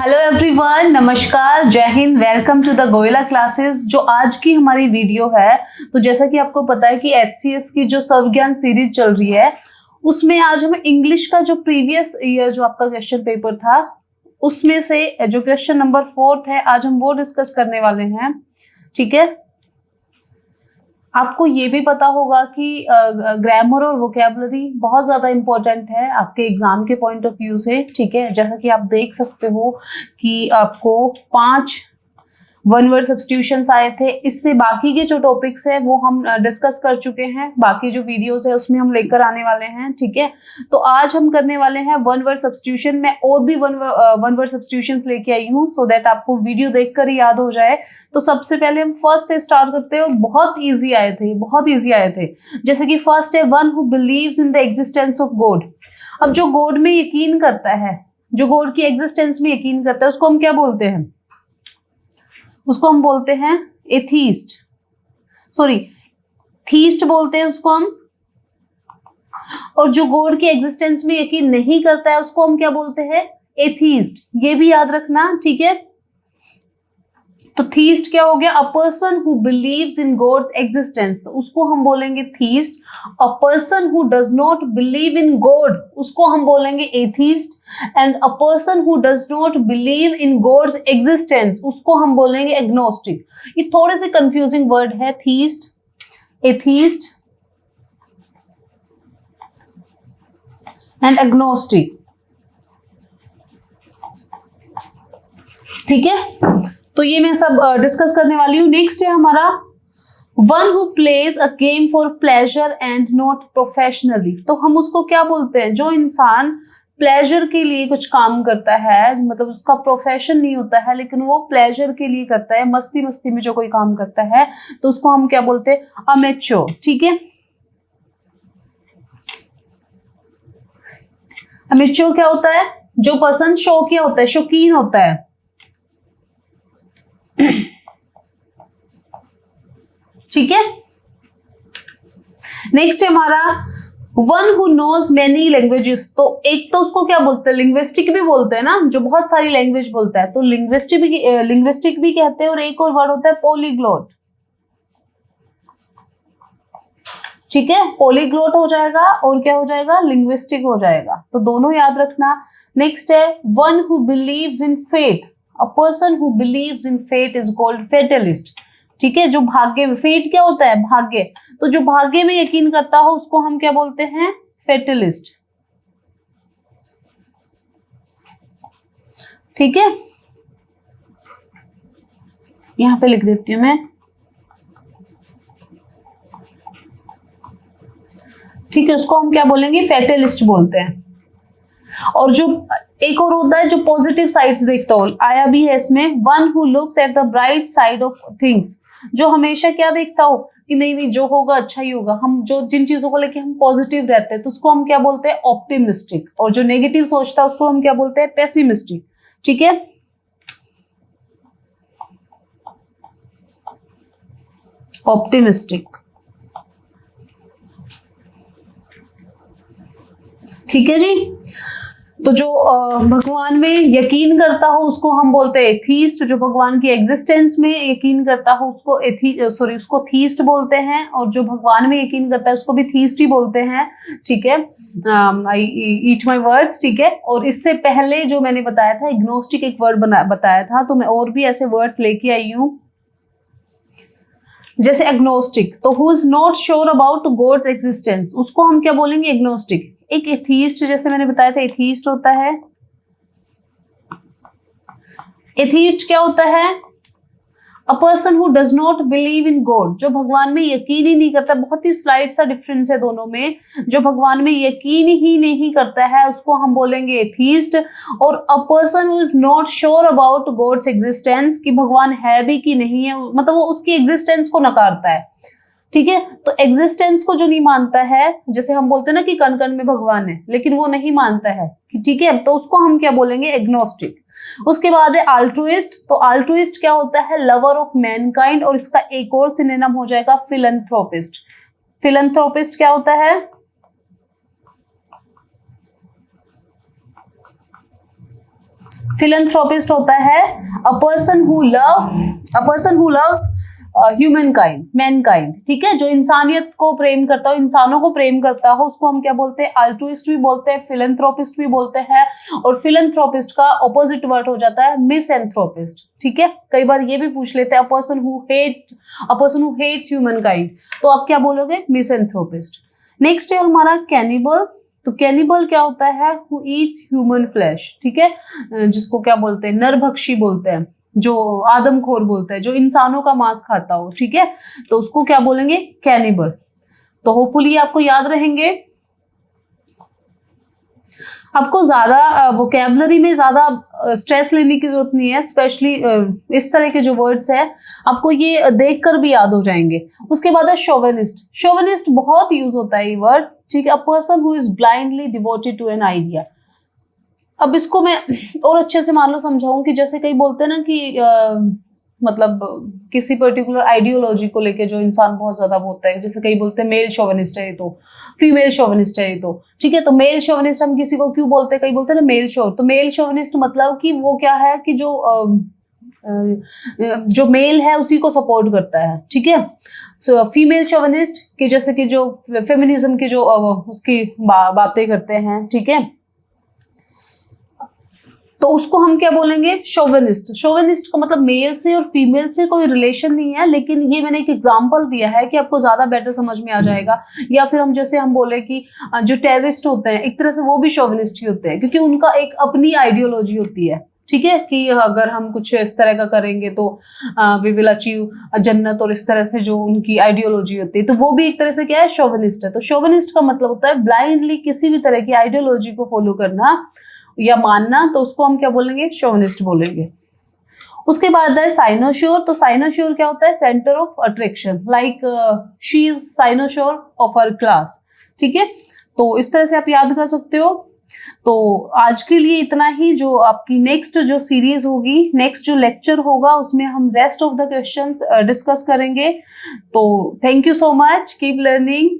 Hello everyone, नमस्कार, जय हिंद, welcome to the Goyla classes. जो आज की हमारी वीडियो है, तो जैसा कि आपको पता है कि HCS की जो सर्वज्ञान सीरीज चल रही है, उसमें आज हम इंग्लिश का जो प्रीवियस ईयर जो आपका क्वेश्चन पेपर था, उसमें से जो क्वेश्चन नंबर 4 है, आज हम वो डिस्कस करने वाले हैं। ठीक है, आपको ये भी पता होगा कि ग्रामर और वोकैबुलरी बहुत ज्यादा इंपॉर्टेंट है आपके एग्जाम के पॉइंट ऑफ व्यू से। ठीक है, जैसा कि आप देख सकते हो कि आपको 5 वन वर्ड सब्स्टिट्यूशंस आए थे। इससे बाकी के जो टॉपिक्स है वो हम डिस्कस कर चुके हैं, बाकी जो वीडियोस है उसमें हम लेकर आने वाले हैं। ठीक है, तो आज हम करने वाले हैं वन वर्ड सब्स्टिट्यूशन में, और भी वन वर्ड सब्स्टिट्यूशंस लेके आई हूँ सो दैट आपको वीडियो देखकर ही याद हो जाए। तो सबसे पहले हम फर्स्ट से स्टार्ट करते हैं, और बहुत ईजी आए थे, बहुत ईजी आए थे। जैसे कि फर्स्ट है, one who believes in the existence of God. अब जो गॉड में यकीन करता है, जो गॉड की एग्जिस्टेंस में यकीन करता है, उसको हम क्या बोलते हैं? उसको हम बोलते हैं एथीस्ट, सॉरी थीस्ट बोलते हैं उसको हम। और जो गॉड की एग्जिस्टेंस में यकीन नहीं करता है उसको हम क्या बोलते हैं? एथीस्ट। ये भी याद रखना, ठीक है। तो थीस्ट क्या हो गया? A person who believes in God's existence, तो उसको हम बोलेंगे theist. A person who does not believe in God, उसको हम बोलेंगे atheist. And a person who does not believe in God's existence, उसको हम बोलेंगे एग्नोस्टिक। ये थोड़े से कंफ्यूजिंग वर्ड है, थीस्ट, एथीस्ट एंड एग्नोस्टिक। ठीक है, तो ये मैं सब डिस्कस करने वाली हूँ। नेक्स्ट है हमारा one who plays a game for pleasure and not professionally. तो हम उसको क्या बोलते हैं? जो इंसान प्लेजर के लिए कुछ काम करता है, मतलब उसका प्रोफेशन नहीं होता है, लेकिन वो प्लेजर के लिए करता है, मस्ती मस्ती में जो कोई काम करता है, तो उसको हम क्या बोलते हैं? अमेच्योर। ठीक है, अमेच्योर क्या होता है? जो पर्सन शौकिया होता है, शौकीन होता है। ठीक है, नेक्स्ट है हमारा one who knows many languages. तो एक तो उसको क्या बोलते हैं? लिंग्विस्टिक भी बोलते हैं ना, जो बहुत सारी लैंग्वेज बोलता है, तो लिंग्विस्टिक भी कहते हैं। और एक और वर्ड होता है पॉलीग्लॉट। ठीक है, पॉलीग्लॉट हो जाएगा और क्या हो जाएगा? लिंग्विस्टिक हो जाएगा। तो दोनों याद रखना। नेक्स्ट है one who believes in fate. A person who believes in fate is called fatalist. ठीक है, जो भाग्य में, फेट क्या होता है? भाग्य। तो जो भाग्य में यकीन करता हो उसको हम क्या बोलते हैं? फेटलिस्ट। ठीक है, यहां पे लिख देती हूं मैं। ठीक है, उसको हम क्या बोलेंगे? फेटलिस्ट बोलते हैं। और जो एक और होता है जो पॉजिटिव साइड्स देखता हो, आया भी है इसमें, one who looks at the bright side of things. जो हमेशा क्या देखता हो कि नहीं नहीं जो होगा अच्छा ही होगा, हम जो जिन चीजों को लेके हम पॉजिटिव रहते हैं, तो उसको हम क्या बोलते हैं? ऑप्टिमिस्टिक। और जो नेगेटिव सोचता है उसको हम क्या बोलते हैं? पेसिमिस्टिक। ठीक है, ऑप्टिमिस्टिक। ठीक है जी, तो जो भगवान में यकीन करता हो उसको हम बोलते हैं एथीस्ट। जो भगवान की एग्जिस्टेंस में यकीन करता हो उसको उसको थीस्ट बोलते हैं। और जो भगवान में यकीन करता है उसको भी थीस्ट ही बोलते हैं। ठीक है, आई ईट माई वर्ड्स। ठीक है, और इससे पहले जो मैंने बताया था एग्नोस्टिक एक वर्ड बताया था, तो मैं और भी ऐसे वर्ड्स लेके आई हूँ, जैसे एग्नोस्टिक। तो who is not sure about God's existence, उसको हम क्या बोलेंगे? एग्नोस्टिक। एक एथीस्ट, जैसे मैंने बताया था एथीस्ट होता है। एथीस्ट क्या होता है? A person who does not believe in God, जो भगवान में यकीन ही नहीं करता। बहुत ही स्लाइड सा डिफरेंस है दोनों में। जो भगवान में यकीन ही नहीं करता है उसको हम बोलेंगे एथीस्ट। और अ person who is not sure about God's existence, कि भगवान है भी कि नहीं है, मतलब वो उसकी एग्जिस्टेंस को नकारता है। ठीक है, तो एग्जिस्टेंस को जो नहीं मानता है, जैसे हम बोलते हैं ना कि कण कण में भगवान है, लेकिन वो नहीं मानता है। ठीक है, तो उसको हम क्या बोलेंगे? एग्नोस्टिक। उसके बाद है अल्ट्रुइस्ट। तो अल्ट्रुइस्ट क्या होता है? Lover of Mankind. और इसका एक और सिनोनिम हो जाएगा फिलैंथ्रोपिस्ट। फिलैंथ्रोपिस्ट क्या होता है? फिलैंथ्रोपिस्ट होता है a person who loves human kind, Mankind, ठीक है, जो इंसानियत को प्रेम करता हो, इंसानों को प्रेम करता हो, उसको हम क्या बोलते हैं, अल्ट्रुइस्ट भी बोलते हैं, फिलैंथ्रोपिस्ट भी बोलते हैं। और फिलैंथ्रोपिस्ट का ऑपोजिट वर्ड हो जाता है मिसएंथ्रोपिस्ट, ठीक है। कई बार ये भी पूछ लेते हैं a person who hates human kind, तो आप क्या बोलोगे, मिसएंथ्रोपिस्ट। नेक्स्ट है हमारा कैनिबल। तो कैनिबल क्या होता है, हु ईट्स ह्यूमन फ्लैश, ठीक है, जिसको क्या बोलते हैं, नरभक्षी बोलते हैं, जो आदमखोर बोलता है, जो इंसानों का मांस खाता हो, ठीक है, तो उसको क्या बोलेंगे, कैनिबल। तो होपफुली आपको याद रहेंगे। आपको ज्यादा वोकैबुलरी में ज्यादा स्ट्रेस लेने की जरूरत नहीं है, स्पेशली इस तरह के जो वर्ड्स है आपको ये देखकर भी याद हो जाएंगे। उसके बाद है शोवेनिस्ट। शोवेनिस्ट बहुत यूज होता है ये वर्ड, ठीक है, a person who is blindly devoted to an idea. अब इसको मैं और अच्छे से मान लो समझाऊं कि जैसे कई बोलते हैं ना कि मतलब किसी पर्टिकुलर आइडियोलॉजी को लेके जो इंसान बहुत ज्यादा बोलता है, जैसे कई बोलते हैं मेल शोवेनिस्ट है ये, तो फीमेल शोवेनिस्ट है ये, तो ठीक है। तो मेल शोवेनिस्ट हम किसी को क्यों बोलते हैं, कई बोलते हैं ना मेल शो, तो मेल शोवेनिस्ट मतलब कि वो क्या है कि जो मेल है उसी को सपोर्ट करता है, ठीक है। सो फीमेल शोवेनिस्ट की जैसे कि जो फेमिनिज्म की जो उसकी बातें करते हैं, ठीक है, तो उसको हम क्या बोलेंगे, शोवेनिस्ट। शोवेनिस्ट का मतलब मेल से और फीमेल से कोई रिलेशन नहीं है, लेकिन ये मैंने एक एग्जांपल दिया है कि आपको ज्यादा बेटर समझ में आ जाएगा। या फिर हम जैसे हम बोले कि जो टेररिस्ट होते हैं एक तरह से वो भी शोवेनिस्ट ही होते हैं, क्योंकि उनका एक अपनी आइडियोलॉजी होती है, ठीक है, कि अगर हम कुछ इस तरह का करेंगे तो वी विल अचीव जन्नत, और इस तरह से जो उनकी आइडियोलॉजी होती है, तो वो भी एक तरह से क्या है, शोवेनिस्ट है। तो शोवेनिस्ट का मतलब होता है ब्लाइंडली किसी भी तरह की आइडियोलॉजी को फॉलो करना या मानना, तो उसको हम क्या बोलेंगे, शोवेनिस्ट बोलेंगे। उसके बाद है साइनोश्योर। तो साइनोश्योर क्या होता है, centre of attraction, like she is cynosure of her class, ठीक है। तो इस तरह से आप याद कर सकते हो। तो आज के लिए इतना ही। जो आपकी नेक्स्ट जो सीरीज होगी, नेक्स्ट जो लेक्चर होगा, उसमें हम rest of the questions discuss करेंगे। तो thank you so much, keep learning.